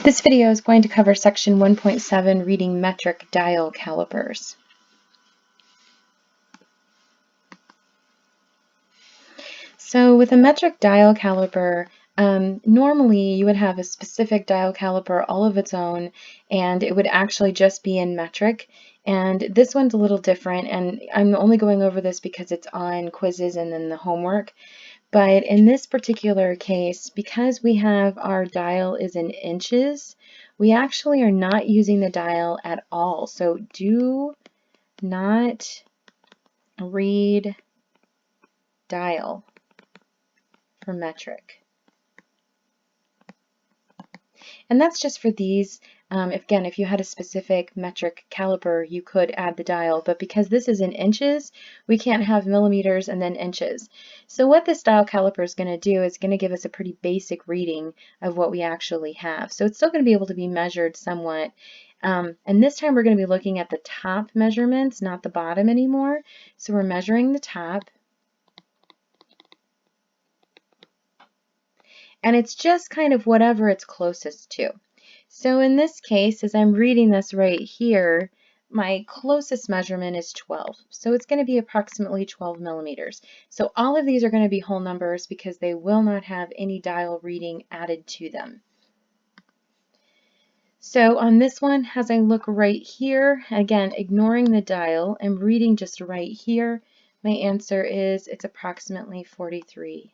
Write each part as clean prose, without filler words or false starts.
This video is going to cover section 1.7, reading metric dial calipers. So with a metric dial caliper, normally you would have a specific dial caliper all of its own, and it would actually just be in metric. And this one's a little different, and I'm only going over this because it's on quizzes and then the homework. But in this particular case, because we have our dial is in inches, we actually are not using the dial at all. So do not read dial for metric. And that's just for these. Again, if you had a specific metric caliper, you could add the dial, but because this is in inches, we can't have millimeters and then inches. So what this dial caliper is going to do is going to give us a pretty basic reading of what we actually have. So it's still going to be able to be measured somewhat. And this time we're going to be looking at the top measurements, not the bottom anymore. So we're measuring the top. And it's just kind of whatever it's closest to. So in this case, as I'm reading this right here, my closest measurement is 12. So it's going to be approximately 12 millimeters. So all of these are going to be whole numbers because they will not have any dial reading added to them. So on this one, as I look right here, again, ignoring the dial, I'm reading just right here. My answer is it's approximately 43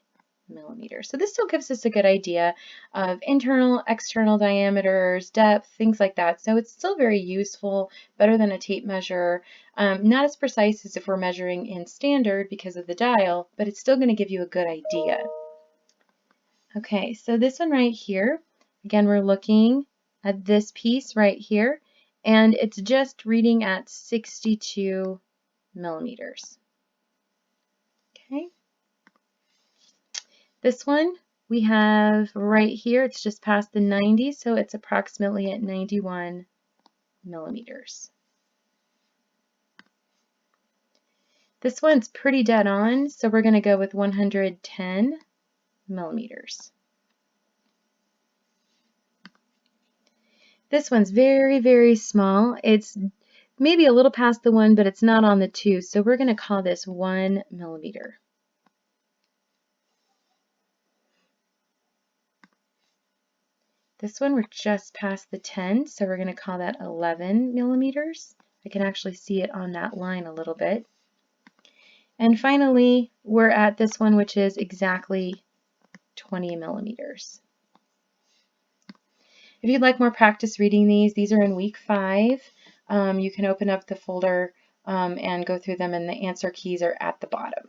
millimeters. So this still gives us a good idea of internal, external diameters, depth, things like that. So it's still very useful, better than a tape measure. Not as precise as if we're measuring in standard because of the dial, but it's still going to give you a good idea. Okay, so this one right here, again, we're looking at this piece right here, and it's just reading at 62 millimeters. Okay. This one we have right here, it's just past the 90, so it's approximately at 91 millimeters. This one's pretty dead on, so we're going to go with 110 millimeters. This one's very, very small. It's maybe a little past the 1, but it's not on the 2, so we're going to call this 1 millimeter. This one, we're just past the 10, so we're going to call that 11 millimeters. I can actually see it on that line a little bit. And finally, we're at this one, which is exactly 20 millimeters. If you'd like more practice reading these are in week 5. You can open up the folder and go through them, and the answer keys are at the bottom.